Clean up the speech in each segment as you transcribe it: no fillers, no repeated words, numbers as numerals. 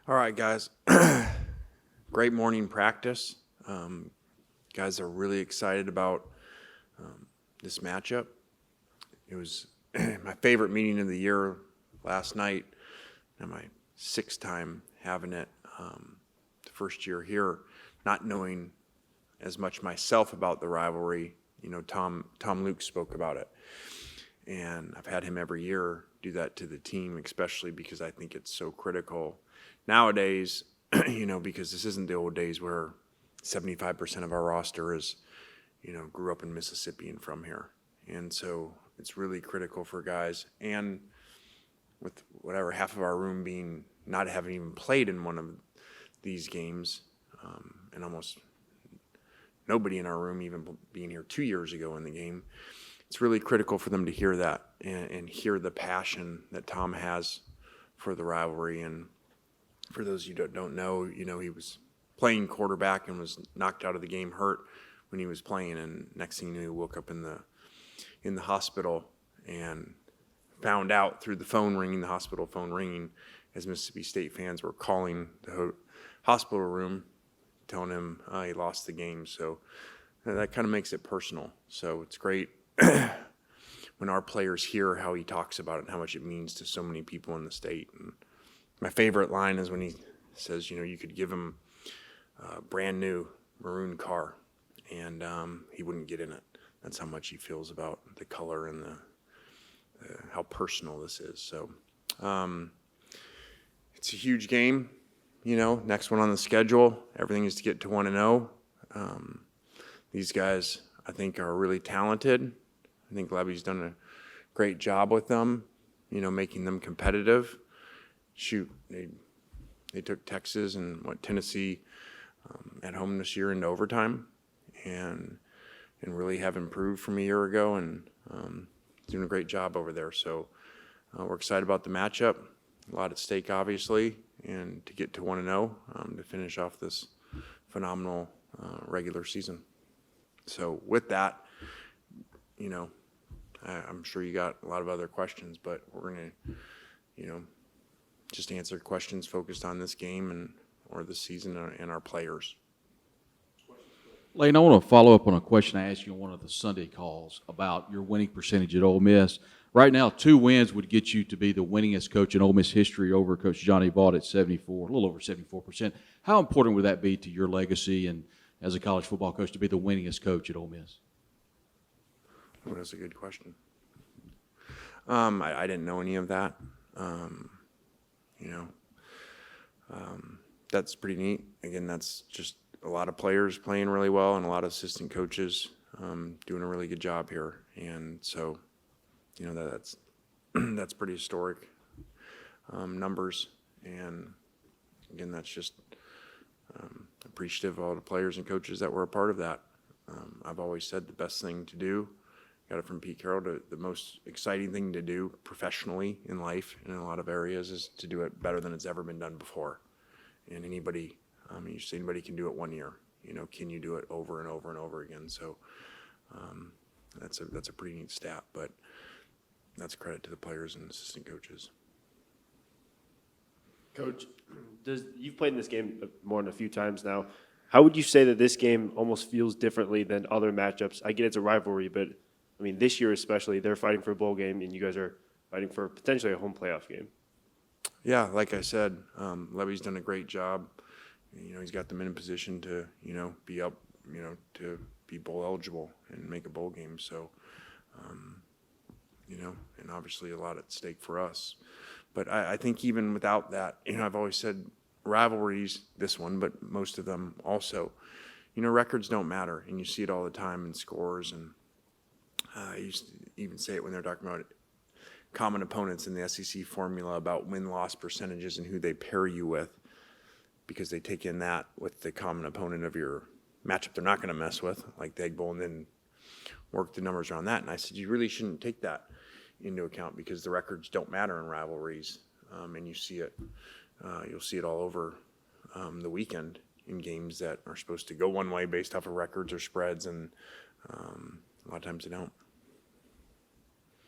All right, guys. Great morning practice. Guys are really excited about this matchup. It was my favorite meeting of the year last night, and my sixth time having it. The first year here, not knowing as much myself about the rivalry. You know, Tom Luke spoke about it, and I've had him every year do that to the team, especially because I think it's so critical nowadays. You know, because this isn't the old days where 75% of our roster is, you know, grew up in Mississippi and from here, and so it's really critical for guys. And with whatever half of our room being not having even played in one of these games, and almost nobody in our room even being here 2 years ago in the game, it's really critical for them to hear that and hear the passion that Tom has for the rivalry. And for those of you that don't know, you know, he was playing quarterback and was knocked out of the game hurt when he was playing, and next thing you knew, he woke up in the hospital and found out through the phone ringing, the hospital phone ringing, as Mississippi State fans were calling the hospital room, telling him he lost the game. So that kind of makes it personal. So it's great when our players hear how he talks about it and how much it means to so many people in the state. And my favorite line is when he says, you know, you could give him a brand new maroon car and he wouldn't get in it. That's how much he feels about the color and how personal this is. So it's a huge game. You know, next one on the schedule, everything is to get to 1-0. These guys, I think, are really talented. I think Levy's done a great job with them, you know, making them competitive. Shoot, they took Texas and Tennessee at home this year into overtime, and really have improved from a year ago, and doing a great job over there. So we're excited about the matchup. A lot at stake, obviously, and to get to 1-0 to finish off this phenomenal regular season. So with that, you know, I'm sure you got a lot of other questions, but we're going to, you know, just answer questions focused on this game or this season and our players. Lane, I want to follow up on a question I asked you on one of the Sunday calls about your winning percentage at Ole Miss. Right now, 2 wins would get you to be the winningest coach in Ole Miss history over Coach Johnny Vaught at 74, a little over 74%. How important would that be to your legacy and as a college football coach to be the winningest coach at Ole Miss? Well, that's a good question. I didn't know any of that. You know, that's pretty neat. Again, that's just a lot of players playing really well and a lot of assistant coaches doing a really good job here. And so, you know, that's pretty historic numbers. And again, that's just appreciative of all the players and coaches that were a part of that. I've always said the best thing to do, got it from Pete Carroll, the most exciting thing to do professionally in life and in a lot of areas is to do it better than it's ever been done before. And anybody can do it 1 year. You know, can you do it over and over and over again? So that's a pretty neat stat, but that's a credit to the players and assistant coaches. Coach, you've played in this game more than a few times now. How would you say that this game almost feels differently than other matchups? I get it's a rivalry, but I mean, this year especially, they're fighting for a bowl game, and you guys are fighting for potentially a home playoff game. Yeah, like I said, Levy's done a great job. You know, he's got them in a position to, you know, be up, you know, to be bowl eligible and make a bowl game. So, you know, and obviously a lot at stake for us. But I think even without that, you know, I've always said rivalries, this one, but most of them also, you know, records don't matter, and you see it all the time in scores. And I used to even say it when they're talking about common opponents in the SEC formula about win-loss percentages and who they pair you with, because they take in that with the common opponent of your matchup they're not going to mess with, like the Egg Bowl, and then work the numbers around that. And I said, you really shouldn't take that into account because the records don't matter in rivalries, and you see it. You'll see it all over the weekend in games that are supposed to go one way based off of records or spreads, and a lot of times they don't.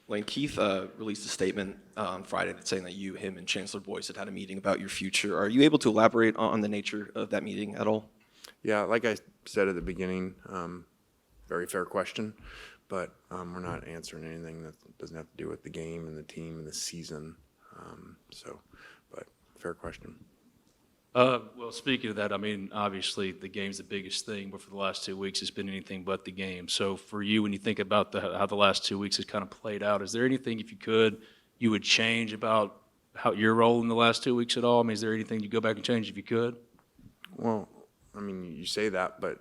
Lane, Keith released a statement on Friday saying that you, him, and Chancellor Boyce had a meeting about your future. Are you able to elaborate on the nature of that meeting at all? Yeah, like I said at the beginning, very fair question, but we're not answering anything that doesn't have to do with the game and the team and the season. But fair question. Well, speaking of that, I mean, obviously the game's the biggest thing, but for the last 2 weeks, it's been anything but the game. So for you, when you think about how the last 2 weeks has kind of played out, is there anything, if you could, you would change about how your role in the last 2 weeks at all? I mean, is there anything you go back and change if you could? Well, I mean, you say that, but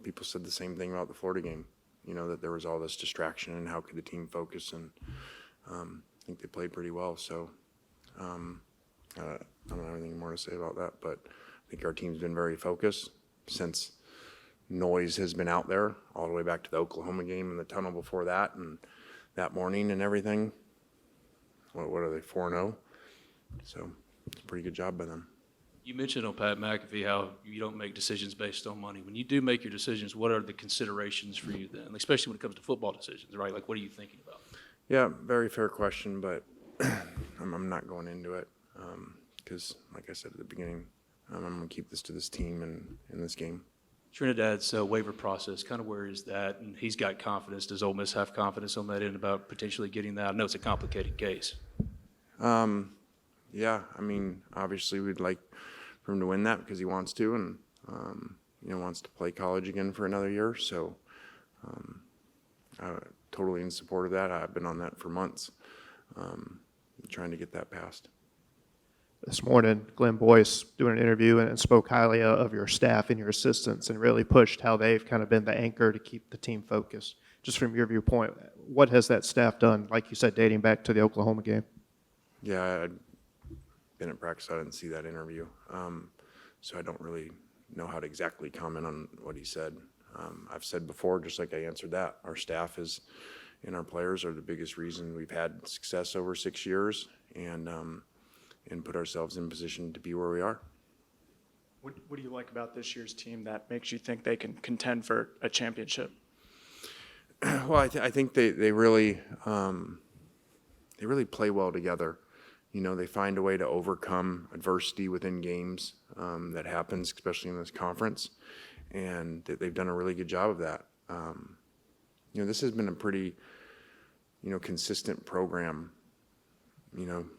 people said the same thing about the Florida game, that there was all this distraction and how could the team focus, and I think they played pretty well. So I don't have anything more to say about that, but I think our team's been very focused since noise has been out there all the way back to the Oklahoma game and the tunnel before that and that morning and everything. What are they, 4-0? So it's a pretty good job by them. You mentioned on Pat McAfee how you don't make decisions based on money. When you do make your decisions, what are the considerations for you then, especially when it comes to football decisions, right? Like, what are you thinking about? Yeah, very fair question, but I'm not going into it because, like I said at the beginning, I'm going to keep this to this team and in this game. Trinidad's waiver process, kind of where is that? And he's got confidence. Does Ole Miss have confidence on that end about potentially getting that? I know it's a complicated case. Yeah, I mean, obviously we'd like for him to win that because he wants to and, wants to play college again for another year. So I'm totally in support of that. I've been on that for months, trying to get that passed. This morning, Glenn Boyce doing an interview and spoke highly of your staff and your assistants and really pushed how they've kind of been the anchor to keep the team focused. Just from your viewpoint, what has that staff done, like you said, dating back to the Oklahoma game? Yeah, I'd been at practice. I didn't see that interview, so I don't really know how to exactly comment on what he said. I've said before, just like I answered that, our staff is and our players are the biggest reason we've had success over 6 years and put ourselves in position to be where we are. What do you like about this year's team that makes you think they can contend for a championship? Well, I think they really play well together. They find a way to overcome adversity within games that happens, especially in this conference, and they've done a really good job of that. This has been a pretty, consistent program.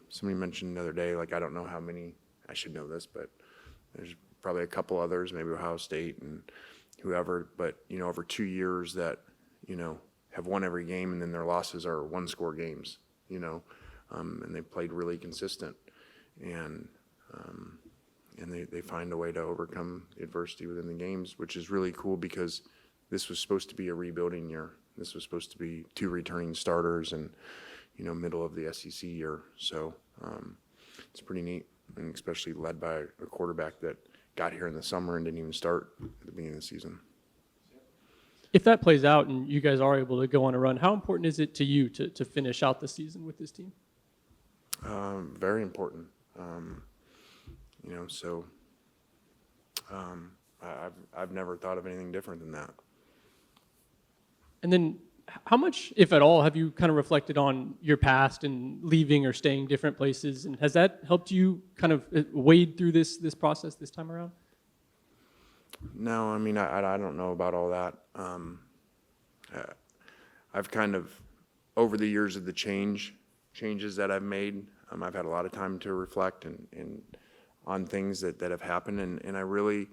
Somebody mentioned the other day, like, I don't know how many, I should know this, but there's probably a couple others, maybe Ohio State and whoever, but, over 2 years that, have won every game and then their losses are one-score games, and they played really consistent. And they find a way to overcome the adversity within the games, which is really cool because this was supposed to be a rebuilding year. This was supposed to be 2 returning starters and, middle of the SEC year. So it's pretty neat, and especially led by a quarterback that got here in the summer and didn't even start at the beginning of the season. If that plays out and you guys are able to go on a run, how important is it to you to finish out the season with this team? Very important. I've never thought of anything different than that. And then how much, if at all, have you kind of reflected on your past and leaving or staying different places? And has that helped you kind of wade through this process this time around? No, I mean, I don't know about all that. I've kind of, over the years of the changes that I've made, I've had a lot of time to reflect and on things that have happened. And I really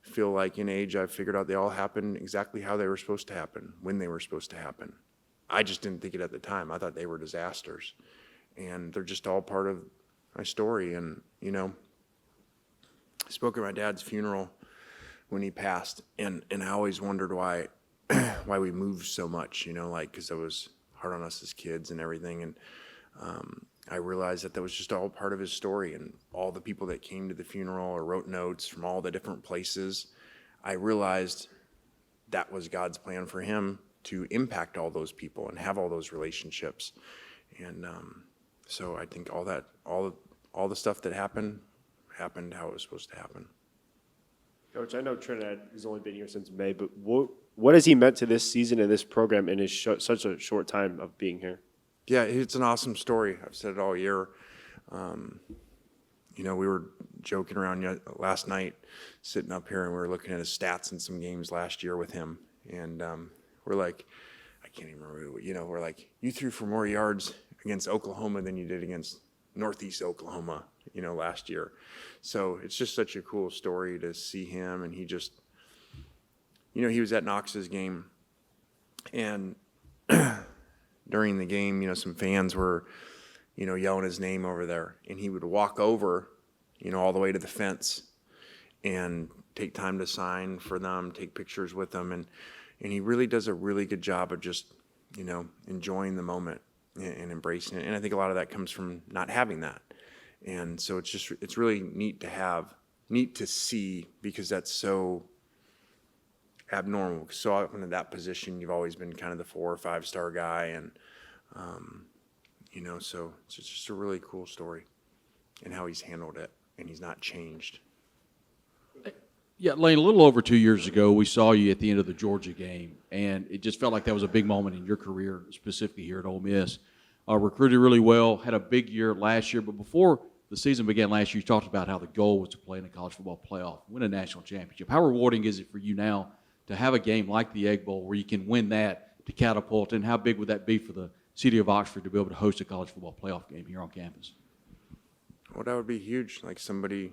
feel like in age, I've figured out they all happened exactly how they were supposed to happen, when they were supposed to happen. I just didn't think it at the time. I thought they were disasters. And they're just all part of my story. And, I spoke at my dad's funeral when he passed, and I always wondered why we moved so much, because it was hard on us as kids and everything. And I realized that was just all part of his story, and all the people that came to the funeral or wrote notes from all the different places, I realized that was God's plan for him to impact all those people and have all those relationships. And so I think all the stuff that happened how it was supposed to happen. Coach, I know Trinidad has only been here since May, but what has he meant to this season and this program in his such a short time of being here? Yeah, it's an awesome story. I've said it all year. You know, we were joking around last night, sitting up here, and we were looking at his stats in some games last year with him. And we're like, I can't even remember, you know, we're like, you threw for more yards against Oklahoma than you did against Northeast Oklahoma, you know, last year. So it's just such a cool story to see him. And he just, you know, he was at Knox's game. And during the game, you know, some fans were, you know, yelling his name over there. And he would walk over, you know, all the way to the fence and take time to sign for them, take pictures with them. And he really does a really good job of just, you know, enjoying the moment and embracing it. And I think a lot of that comes from not having that. And so it's really neat to see, because that's so abnormal. So often in that position, you've always been kind of the 4 or 5 star guy. And, you know, so it's just a really cool story and how he's handled it, and he's not changed. Yeah, Lane, a little over 2 years ago, we saw you at the end of the Georgia game, and it just felt like that was a big moment in your career, specifically here at Ole Miss. Recruited really well, had a big year last year, but before the season began last year, you talked about how the goal was to play in the college football playoff, win a national championship. How rewarding is it for you now to have a game like the Egg Bowl where you can win that to catapult, and how big would that be for the city of Oxford to be able to host a college football playoff game here on campus? Well, that would be huge. Like somebody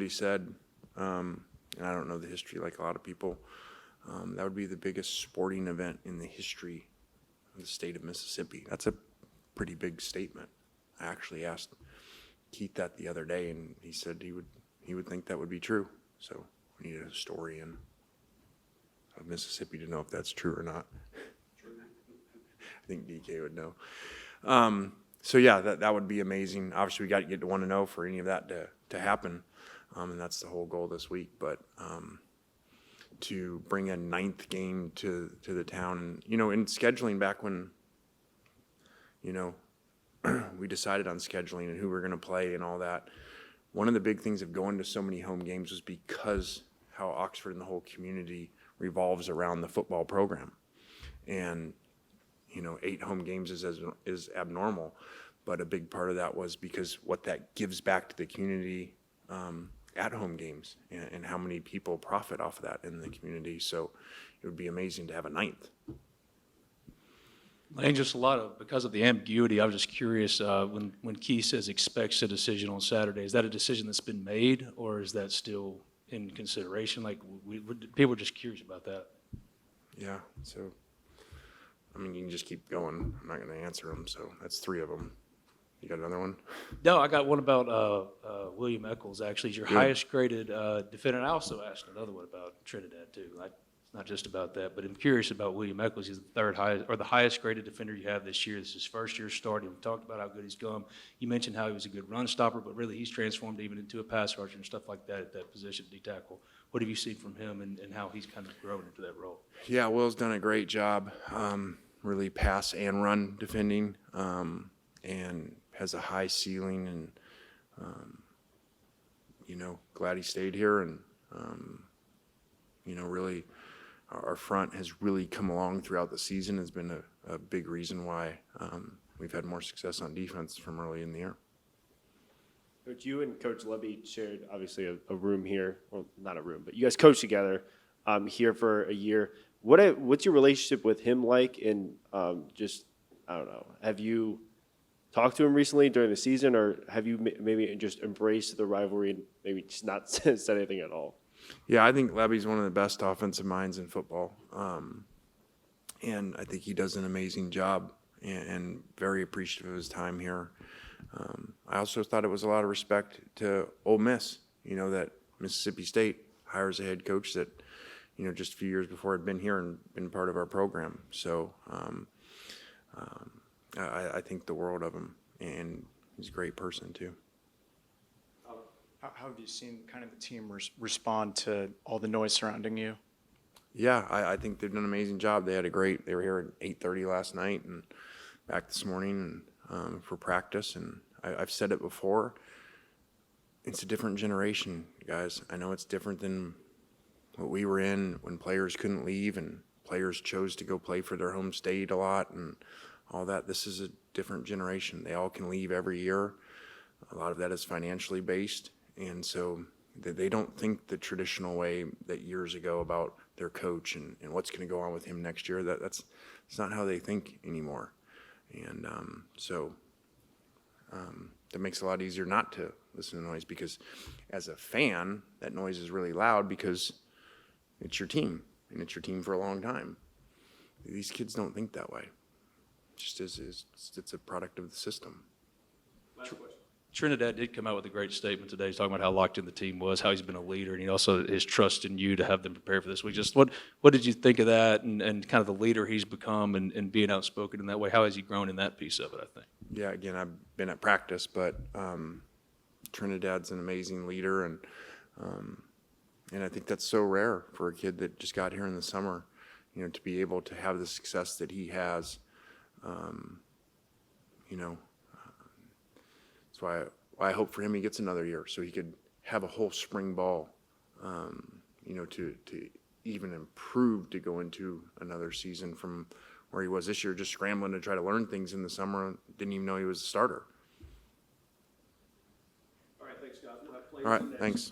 said, and I don't know the history like a lot of people, that would be the biggest sporting event in the history of the state of Mississippi. That's a pretty big statement. I actually asked Keith that the other day, and he said he would think that would be true. So we need a historian of Mississippi to know if that's true or not. I think DK would know. So yeah, that would be amazing. Obviously, we got to get to 1-0 for any of that to happen, and that's the whole goal this week. But to bring a 9th game to the town, and you know, in scheduling back when, you know, we decided on scheduling and who we're going to play and all that, one of the big things of going to so many home games was because how Oxford and the whole community revolves around the football program. And you know, 8 home games is abnormal, but a big part of that was because what that gives back to the community at home games, and how many people profit off of that in the community. So it would be amazing to have a 9th. Lane, just because of the ambiguity, I was just curious, when Keith says expects a decision on Saturday, is that a decision that's been made, or is that still in consideration? Like, people are just curious about that. Yeah, so, I mean, you can just keep going. I'm not going to answer them, so that's 3 of them. You got another one? No, I got one about William Eccles, actually. He's your Good. highest graded defender. I also asked another one about Trinidad, too. It's not just about that, but I'm curious about William Eccles. He's the 3rd highest, or the highest graded defender you have this year. This is his first year starting. We talked about how good he's come. You mentioned how he was a good run stopper, but really he's transformed even into a pass rusher and stuff like that at that position, D tackle. What have you seen from him and how he's kind of grown into that role? Yeah, Will's done a great job, really pass and run defending, and has a high ceiling, and you know, glad he stayed here. And you know, really our front has really come along throughout the season. Has been a big reason why we've had more success on defense from early in the year. Coach, you and Coach Levy shared obviously a room here, well, not a room, but you guys coached together here for a year. What's your relationship with him like? And just, I don't know, have you talked to him recently during the season, or have you maybe just embraced the rivalry and maybe just not said anything at all? Yeah, I think Levy's one of the best offensive minds in football, and I think he does an amazing job, and very appreciative of his time here. I also thought it was a lot of respect to Ole Miss, you know, that Mississippi State hires a head coach that, you know, just a few years before had been here and been part of our program. So I think the world of him, and he's a great person too. How have you seen kind of the team respond to all the noise surrounding you? Yeah, I think they've done an amazing job. They were here at 8:30 last night and back this morning and for practice. And I've said it before, it's a different generation, guys. I know it's different than what we were in when players couldn't leave and players chose to go play for their home state a lot. And all that. This is a different generation. They all can leave every year. A lot of that is financially based, and so they don't think the traditional way that years ago about their coach and what's going to go on with him next year. That's not how they think anymore, and that makes it a lot easier not to listen to noise, because as a fan, that noise is really loud because it's your team, and it's your team for a long time. These kids don't think that way. Just it's a product of the system. Trinidad did come out with a great statement today. He's talking about how locked in the team was, how he's been a leader, and he also his trust in you to have them prepare for this week. Just what did you think of that, and kind of the leader he's become, and being outspoken in that way? How has he grown in that piece of it, I think? Yeah, again, I've been at practice, but Trinidad's an amazing leader, and I think that's so rare for a kid that just got here in the summer, to be able to have the success that he has. That's why I hope for him he gets another year so he could have a whole spring ball, to even improve to go into another season from where he was this year, just scrambling to try to learn things in the summer. Didn't even know he was a starter. All right, thanks, Scott. We'll have players All right, next. thanks.